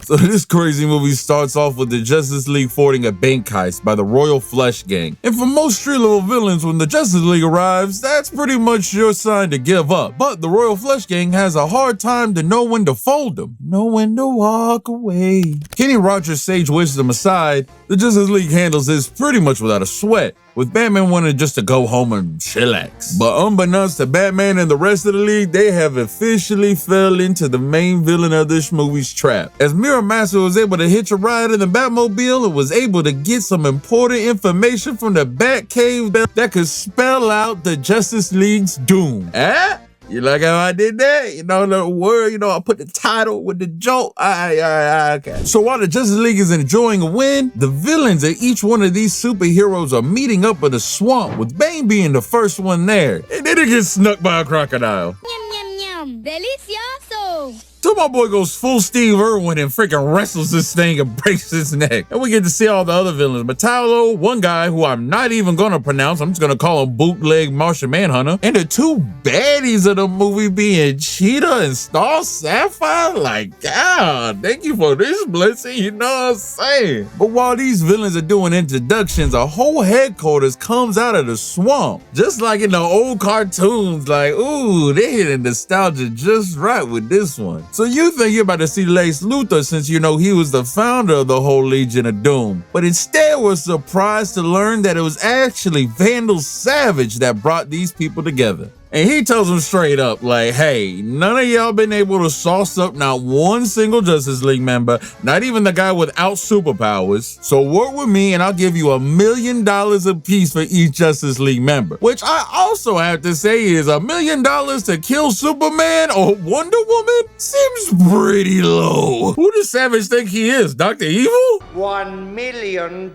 So this crazy movie starts off with the Justice League thwarting a bank heist by the Royal Flush Gang. And for most street-level villains, when the Justice League arrives, that's pretty much your sign to give up. But the Royal Flush Gang has a hard time to know when to fold them, know when to walk away. Kenny Rogers' sage wisdom aside, the Justice League handles this pretty much without a sweat, with Batman wanting just to go home and chillax. But unbeknownst to Batman and the rest of the league, they have officially fell into the main villain of this movie's trap. As Mirror Master was able to hitch a ride in the Batmobile and was able to get some important information from the Batcave that could spell out the Justice League's doom. You like how I did that? You know, the word, I put the title with the joke. Okay. So while the Justice League is enjoying a win, the villains of each one of these superheroes are meeting up in a swamp, with Bane being the first one there. And then it gets snuck by a crocodile. Yum, yum, yum. Delicioso. So my boy goes full Steve Irwin and freaking wrestles this thing and breaks his neck. And we get to see all the other villains. Metallo, one guy who I'm not even gonna pronounce, I'm just gonna call him Bootleg Martian Manhunter, and the two baddies of the movie being Cheetah and Star Sapphire. Like, God, thank you for this blessing, you know what I'm saying? But while these villains are doing introductions, a whole headquarters comes out of the swamp. Just like in the old cartoons, like, ooh, they hit nostalgia just right with this one. So you think you're about to see Lex Luthor since you know he was the founder of the whole Legion of Doom. But instead we're surprised to learn that it was actually Vandal Savage that brought these people together. And he tells them straight up, like, hey, none of y'all been able to sauce up not one single Justice League member, not even the guy without superpowers. So work with me and I'll give you $1 million a piece for each Justice League member. Which I also have to say is $1 million to kill Superman or Wonder Woman seems pretty low. Who does Savage think he is, Dr. Evil? $1 million.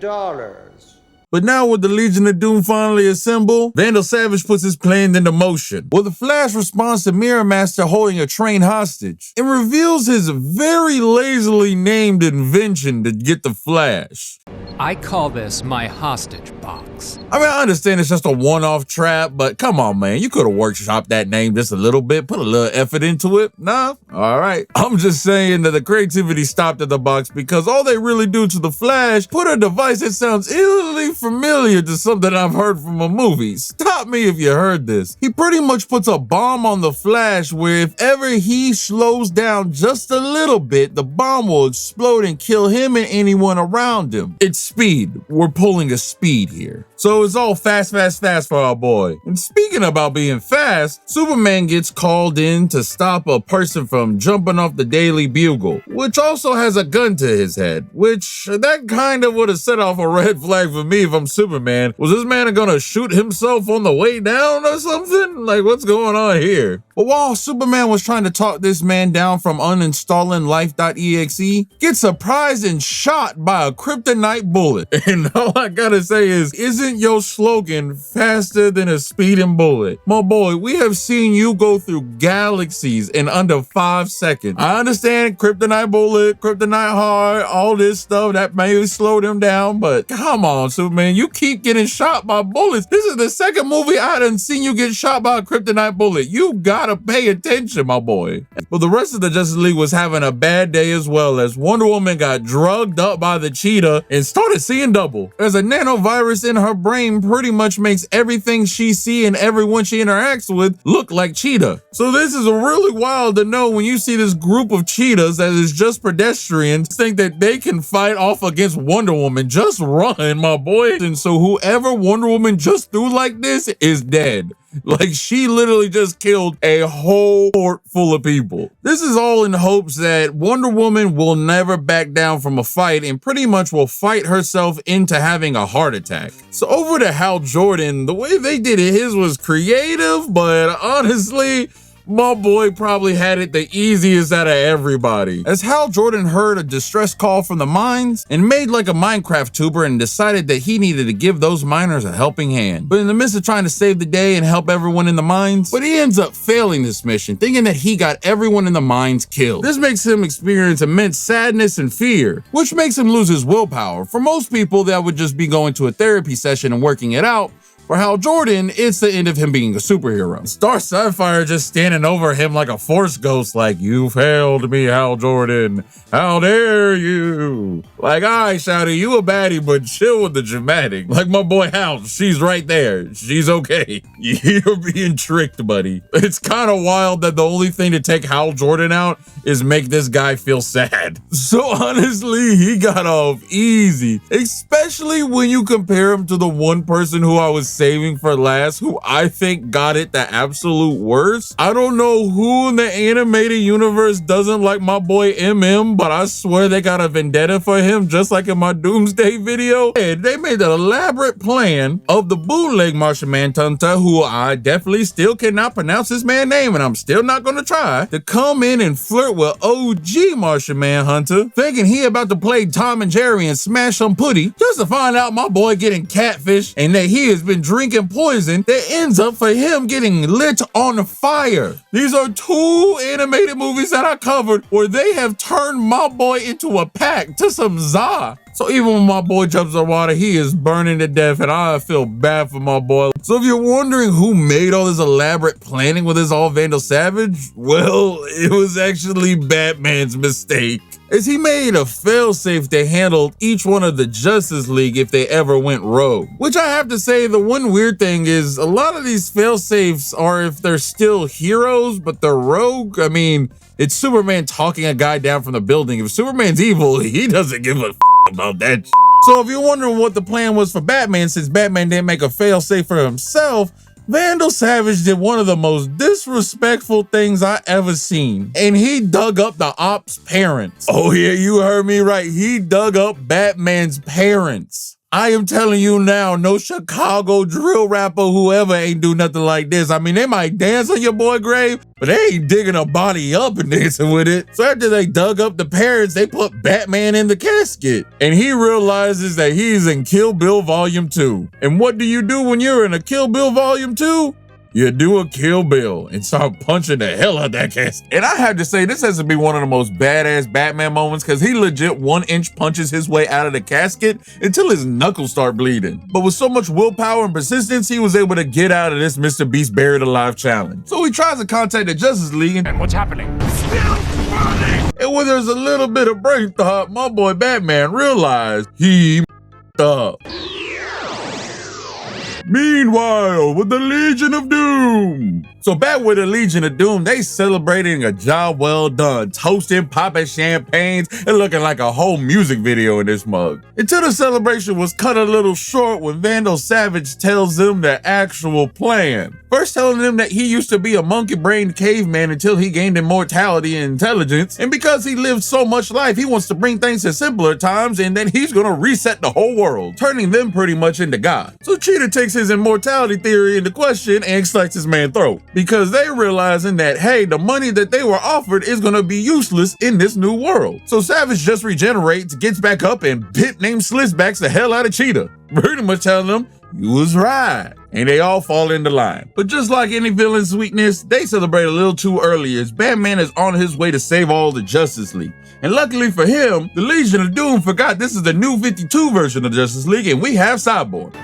But now with the Legion of Doom finally assembled, Vandal Savage puts his plan into motion. Well, the Flash responds to Mirror Master holding a train hostage and reveals his very lazily named invention to get the Flash. I call this my hostage box. I mean, I understand it's just a one-off trap, but come on, man. You could have workshopped that name just a little bit, put a little effort into it. Nah? All right. I'm just saying that the creativity stopped at the box because all they really do to the Flash, put a device that sounds eerily familiar to something I've heard from a movie. Stop me if you heard this. He pretty much puts a bomb on the Flash where if ever he slows down just a little bit, the bomb will explode and kill him and anyone around him. It's speed. We're pulling a speed here. So it's all fast, fast, fast for our boy. And speaking about being fast, Superman gets called in to stop a person from jumping off the Daily Bugle, which also has a gun to his head, which that kind of would have set off a red flag for me if I'm Superman. Was this man gonna shoot himself on the way down or something? Like, what's going on here? But while Superman was trying to talk this man down from uninstalling life.exe, gets surprised and shot by a kryptonite bullet. And all I gotta say is, isn't your slogan faster than a speeding bullet? My boy, we have seen you go through galaxies in under 5 seconds. I understand kryptonite bullet, kryptonite heart, all this stuff that may slow them down, but come on, Superman, you keep getting shot by bullets. This is the second movie I done seen you get shot by a kryptonite bullet. You gotta pay attention, my boy. But the rest of the Justice League was having a bad day as well, as Wonder Woman got drugged up by the cheetah and started seeing double. There's a nanovirus in her brain pretty much makes everything she sees and everyone she interacts with look like Cheetah. So this is really wild to know when you see this group of cheetahs that is just pedestrians think that they can fight off against Wonder Woman. Just run, my boy. And so whoever Wonder Woman just threw like this is dead. Like, she literally just killed a whole fort full of people. This is all in hopes that Wonder Woman will never back down from a fight and pretty much will fight herself into having a heart attack. So over to Hal Jordan, the way they did it, his was creative, but honestly, my boy probably had it the easiest out of everybody. As Hal Jordan heard a distress call from the mines and made like a Minecraft tuber and decided that he needed to give those miners a helping hand. But in the midst of trying to save the day and help everyone in the mines, but he ends up failing this mission, thinking that he got everyone in the mines killed. This makes him experience immense sadness and fear, which makes him lose his willpower. For most people, that would just be going to a therapy session and working it out. For Hal Jordan, it's the end of him being a superhero. Star Sapphire just standing over him like a force ghost, like, "You failed me, Hal Jordan. How dare you?" Like, all right, Shouty, you a baddie, but chill with the dramatic. Like my boy Hal, she's right there. She's okay. You're being tricked, buddy. It's kind of wild that the only thing to take Hal Jordan out is make this guy feel sad. So honestly, he got off easy, especially when you compare him to the one person who I was saving for last, who I think got it the absolute worst. I don't know who in the animated universe doesn't like my boy MM, but I swear they got a vendetta for him, just like in my Doomsday video. And they made an elaborate plan of the bootleg Martian Manhunter, who I definitely still cannot pronounce his man's name, and I'm still not gonna try, to come in and flirt with OG Martian Manhunter, thinking he about to play Tom and Jerry and smash some putty, just to find out my boy getting catfish and that he has been drinking poison that ends up for him getting lit on fire. These are two animated movies that I covered where they have turned my boy into a pack to some za. So even when my boy jumps in the water, he is burning to death, and I feel bad for my boy. So if you're wondering who made all this elaborate planning with this all Vandal Savage, well, it was actually Batman's mistake, as he made a failsafe that handled each one of the Justice League if they ever went rogue. Which I have to say, the one weird thing is a lot of these failsafes are if they're still heroes, but they're rogue. I mean, it's Superman talking a guy down from the building. If Superman's evil, he doesn't give a about that. So if you're wondering what the plan was for Batman, since Batman didn't make a failsafe for himself, Vandal Savage did one of the most disrespectful things I ever seen, and he dug up the Op's parents. Oh yeah, you heard me right. He dug up Batman's parents. I am telling you now, no Chicago drill rapper, whoever, ain't do nothing like this. I mean, they might dance on your boy grave, but they ain't digging a body up and dancing with it. So after they dug up the parents, they put Batman in the casket. And he realizes that he's in Kill Bill Volume 2. And what do you do when you're in a Kill Bill Volume 2? You do a Kill Bill and start punching the hell out that casket. And I have to say, this has to be one of the most badass Batman moments, because he legit 1-inch punches his way out of the casket until his knuckles start bleeding. But with so much willpower and persistence, he was able to get out of this Mr. Beast Buried Alive challenge. So he tries to contact the Justice League, and what's happening? And when there's a little bit of brain thought, my boy Batman realized he up. Meanwhile, with the Legion of Doom. So back with the Legion of Doom, they celebrating a job well done, toasting, popping champagnes, and looking like a whole music video in this mug. Until the celebration was cut a little short when Vandal Savage tells them the actual plan. First telling them that he used to be a monkey-brained caveman until he gained immortality and intelligence, and because he lived so much life, he wants to bring things to simpler times, and that he's gonna reset the whole world, turning them pretty much into God. So Cheetah takes his immortality theory into question and slices his man's throat, because they realizing that, hey, the money that they were offered is gonna be useless in this new world. So Savage just regenerates, gets back up, and Pip named Slitzbacks the hell out of Cheetah, pretty much telling them, you was right. And they all fall into line. But just like any villain's weakness, they celebrate a little too early, as Batman is on his way to save all the Justice League. And luckily for him, the Legion of Doom forgot this is the new 52 version of Justice League, and we have Cyborg.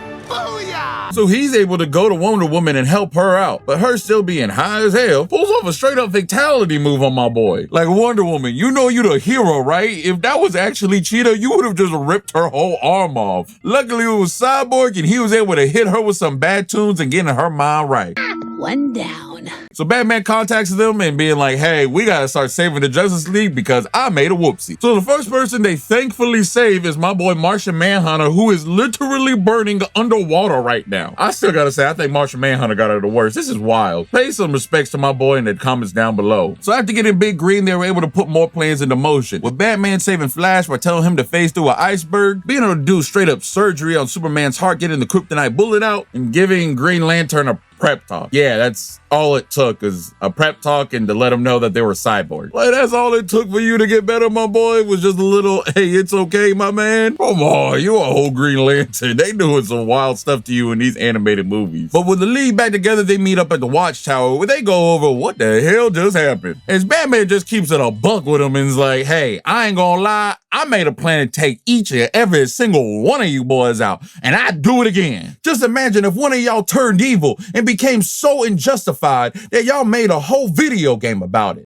So he's able to go to Wonder Woman and help her out, but her still being high as hell, pulls off a straight up fatality move on my boy. Like, Wonder Woman, you know you the hero, right? If that was actually Cheetah, you would have just ripped her whole arm off. Luckily it was Cyborg, and he was able to hit her with some bad tunes and getting her mind right. One down. So Batman contacts them and being like, hey, we gotta start saving the Justice League because I made a whoopsie. So the first person they thankfully save is my boy Martian Manhunter, who is literally burning underwater right now. I still gotta say, I think Martian Manhunter got it the worst. This is wild. Pay some respects to my boy in the comments down below. So after getting Big Green, they were able to put more plans into motion, with Batman saving Flash by telling him to phase through an iceberg, being able to do straight up surgery on Superman's heart, getting the kryptonite bullet out, and giving Green Lantern a prep talk. Yeah, that's all it took, is a prep talk and to let them know that they were cyborg. Like, that's all it took for you to get better, my boy, was just a little, hey, it's okay, my man. Come on, you a whole Green Lantern. They doing some wild stuff to you in these animated movies. But with the League back together, they meet up at the Watchtower where they go over what the hell just happened. As Batman just keeps it a buck with him and is like, hey, I ain't gonna lie, I made a plan to take each and every single one of you boys out, and I'd do it again. Just imagine if one of y'all turned evil and became so unjustified that y'all made a whole video game about it.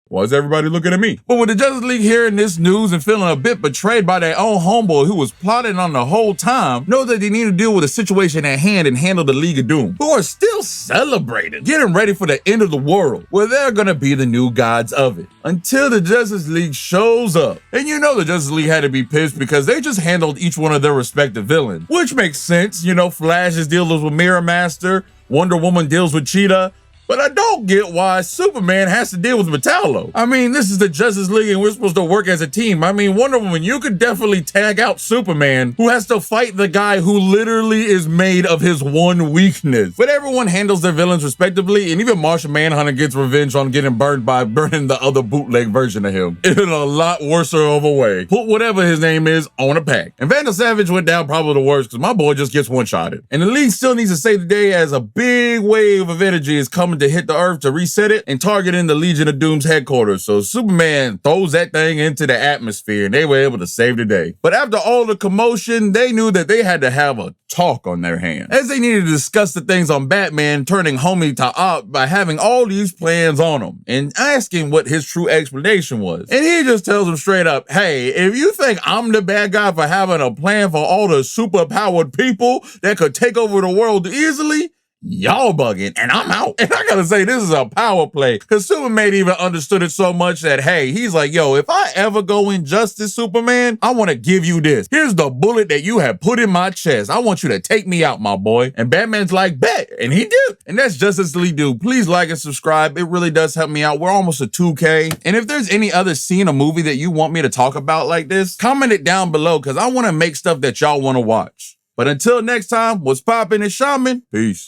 Why is everybody looking at me? But with the Justice League hearing this news and feeling a bit betrayed by their own homeboy who was plotting on the whole time, know that they need to deal with the situation at hand and handle the League of Doom, who are still celebrating, getting ready for the end of the world, where they're gonna be the new gods of it, until the Justice League shows up. And you know the Justice League had to be pissed because they just handled each one of their respective villains, which makes sense. You know, Flash's deals with Mirror Master, Wonder Woman deals with Cheetah, but I don't get why Superman has to deal with Metallo. I mean, this is the Justice League and we're supposed to work as a team. I mean, Wonder Woman, you could definitely tag out Superman, who has to fight the guy who literally is made of his one weakness. But everyone handles their villains respectively, and even Martian Manhunter gets revenge on getting burned by burning the other bootleg version of him in a lot worse of a way. Put whatever his name is on a pack. And Vandal Savage went down probably the worst because my boy just gets one-shotted. And the League still needs to save the day as a big wave of energy is coming to hit the Earth to reset it and targeting the Legion of Doom's headquarters. So Superman throws that thing into the atmosphere and they were able to save the day. But after all the commotion, they knew that they had to have a talk on their hands, as they needed to discuss the things on Batman turning homie to op by having all these plans on him and asking what his true explanation was. And he just tells them straight up, hey, if you think I'm the bad guy for having a plan for all the superpowered people that could take over the world easily, y'all bugging, and I'm out. And I gotta say, this is a power play, because Superman even understood it so much that, hey, he's like, yo, if I ever go injustice, Superman, I want to give you this. Here's the bullet that you have put in my chest. I want you to take me out, my boy. And Batman's like, bet. And he did. And that's Justice League Dude. Please like and subscribe. It really does help me out. We're almost at 2K. And if there's any other scene or movie that you want me to talk about like this, comment it down below, because I want to make stuff that y'all want to watch. But until next time, what's poppin', it's Shaman. Peace.